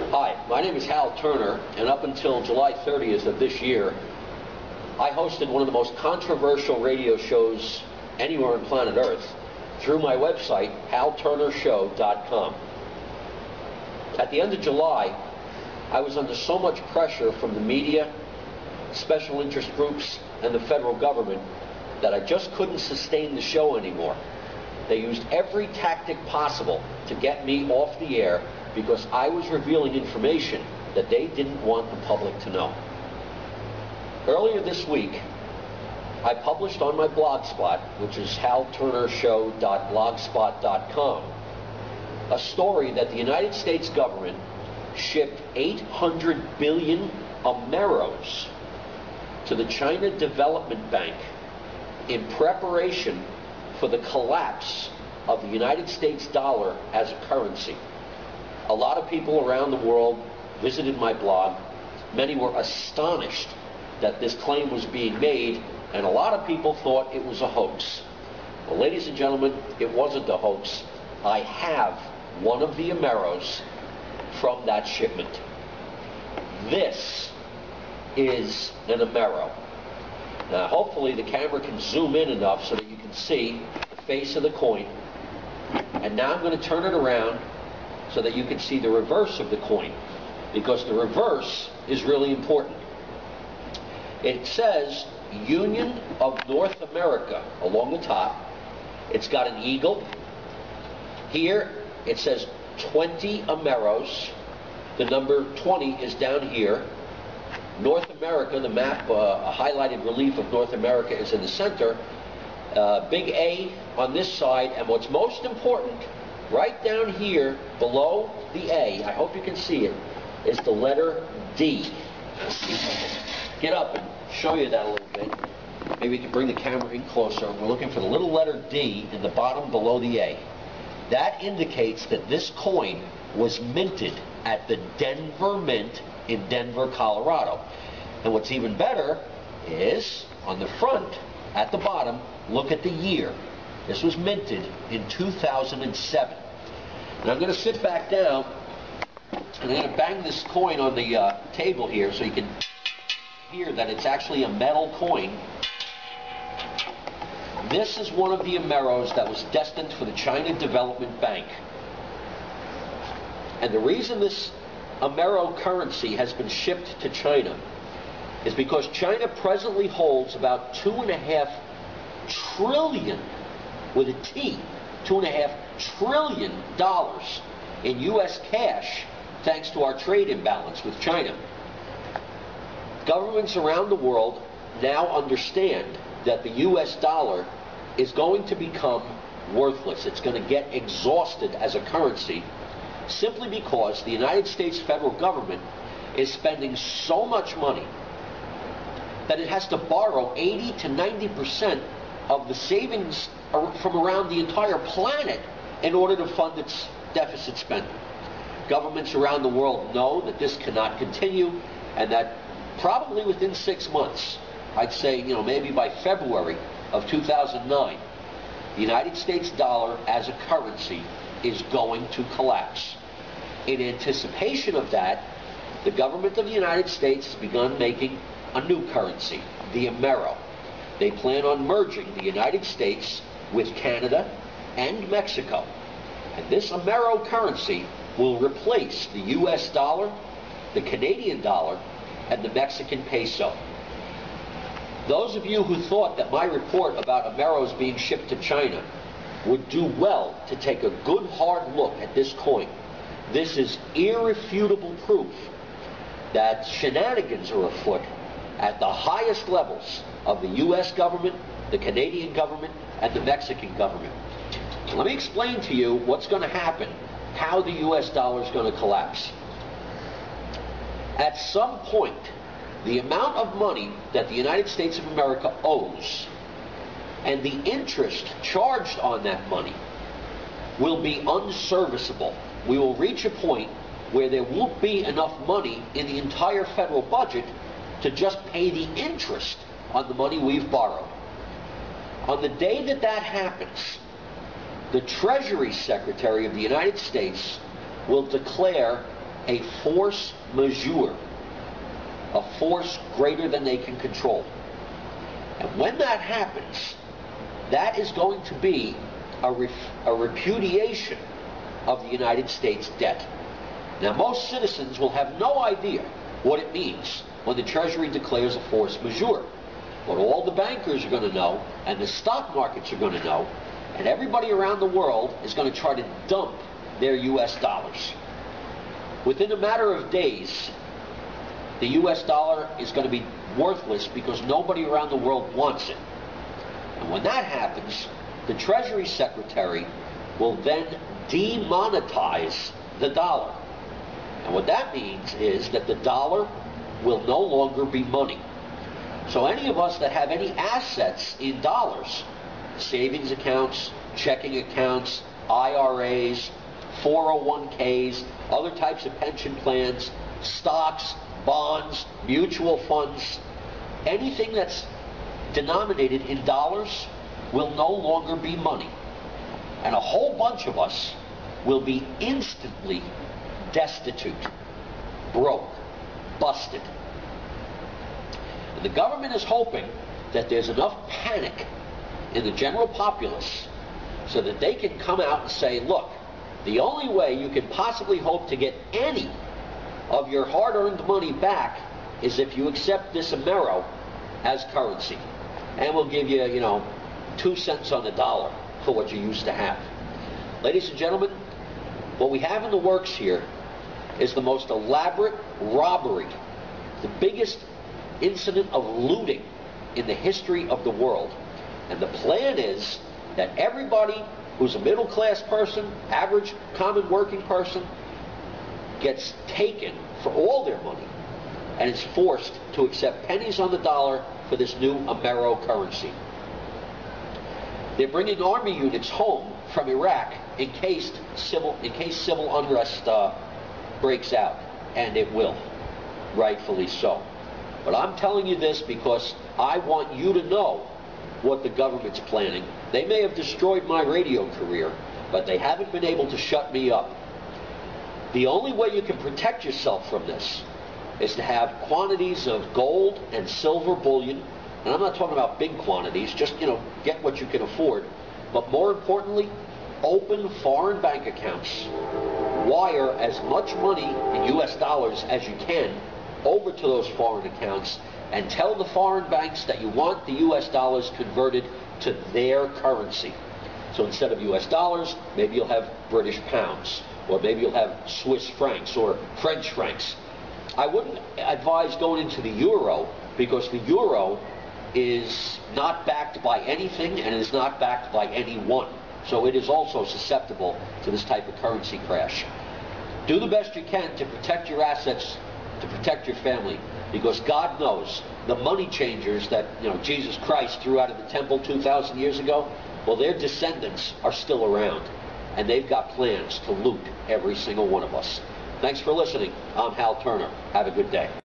Hi, my name is Hal Turner, and up until July 30th of this year, I hosted one of the most controversial radio shows anywhere on planet Earth through my website, halturnershow.com. At the end of July, I was under so much pressure from the media, special interest groups, and the federal government that I just couldn't sustain the show anymore. They used every tactic possible to get me off the air because I was revealing information that they didn't want the public to know. Earlier this week, I published on my blog spot, which is halturnershow.blogspot.com, a story that the United States government shipped 800 billion Ameros to the China Development Bank in preparation for the collapse of the United States dollar as a currency. A lot of people around the world visited my blog. Many were astonished that this claim was being made, and a lot of people thought it was a hoax. Well, ladies and gentlemen, it wasn't a hoax. I have one of the Ameros from that shipment. This is an Amero. Now, hopefully the camera can zoom in enough so that you can see the face of the coin. And now I'm going to turn it around so that you can see the reverse of the coin, because the reverse is really important. It says Union of North America along the top. It's got an eagle. Here it says 20 Ameros. The number 20 is down here. North America, the map, a highlighted relief of North America is in the center. Big A on this side, and what's most important, right down here below the A, I hope you can see it, is the letter D. Get up and show you that a little bit. Maybe we can bring the camera in closer. We're looking for the little letter D in the bottom below the A. That indicates that this coin was minted at the Denver Mint in Denver, Colorado. And what's even better is, on the front, at the bottom, look at the year. This was minted in 2007. And I'm going to sit back down, and I'm going to bang this coin on the table here so you can hear that it's actually a metal coin. This is one of the Ameros that was destined for the China Development Bank. And the reason this Amero currency has been shipped to China is because China presently holds about $2.5 trillion, with a T, $2.5 trillion in U.S. cash, thanks to our trade imbalance with China. Governments around the world now understand that the U.S. dollar is going to become worthless. It's going to get exhausted as a currency, simply because the United States federal government is spending so much money that it has to borrow 80 to 90% of the savings from around the entire planet in order to fund its deficit spending. Governments around the world know that this cannot continue, and that probably within 6 months, I'd say, maybe by February of 2009, the United States dollar as a currency is going to collapse. In anticipation of that, the government of the United States has begun making a new currency, the Amero. They plan on merging the United States with Canada and Mexico. And this Amero currency will replace the US dollar, the Canadian dollar, and the Mexican peso. Those of you who thought that my report about Ameros being shipped to China would do well to take a good hard look at this coin. This is irrefutable proof that shenanigans are afoot at the highest levels of the U.S. government, the Canadian government, and the Mexican government. Let me explain to you what's going to happen, how the U.S. dollar is going to collapse. At some point, the amount of money that the United States of America owes and the interest charged on that money will be unserviceable. We will reach a point where there won't be enough money in the entire federal budget to just pay the interest on the money we've borrowed. On the day that that happens, the Treasury Secretary of the United States will declare a force majeure, a force greater than they can control. And when that happens, that is going to be a repudiation of the United States debt. Now, most citizens will have no idea what it means when the Treasury declares a force majeure. But all the bankers are going to know, and the stock markets are going to know, and everybody around the world is going to try to dump their U.S. dollars. Within a matter of days, the U.S. dollar is going to be worthless because nobody around the world wants it. And when that happens, the Treasury Secretary will then demonetize the dollar. And what that means is that the dollar will no longer be money. So any of us that have any assets in dollars, savings accounts, checking accounts, IRAs, 401ks, other types of pension plans, stocks, bonds, mutual funds, anything that's denominated in dollars will no longer be money. And a whole bunch of us will be instantly destitute, broke, busted. And the government is hoping that there's enough panic in the general populace so that they can come out and say, look, the only way you can possibly hope to get any of your hard-earned money back is if you accept this Amero as currency. And we'll give you, 2 cents on the dollar for what you used to have. Ladies and gentlemen, what we have in the works here is the most elaborate robbery, the biggest incident of looting in the history of the world. And the plan is that everybody who's a middle-class person, average, common working person, gets taken for all their money and is forced to accept pennies on the dollar for this new Amero currency. They're bringing army units home from Iraq in case civil unrest breaks out, and it will, rightfully so. But I'm telling you this because I want you to know what the government's planning. They may have destroyed my radio career, but they haven't been able to shut me up. The only way you can protect yourself from this is to have quantities of gold and silver bullion. And I'm not talking about big quantities, just, get what you can afford. But more importantly, open foreign bank accounts. Wire as much money in US dollars as you can over to those foreign accounts, and tell the foreign banks that you want the US dollars converted to their currency. So instead of US dollars, maybe you'll have British pounds, or maybe you'll have Swiss francs or French francs. I wouldn't advise going into the euro, because the euro is not backed by anything and is not backed by anyone. So it is also susceptible to this type of currency crash. Do the best you can to protect your assets, to protect your family, because God knows the money changers that Jesus Christ threw out of the temple 2,000 years ago, well, their descendants are still around, and they've got plans to loot every single one of us. Thanks for listening. I'm Hal Turner. Have a good day.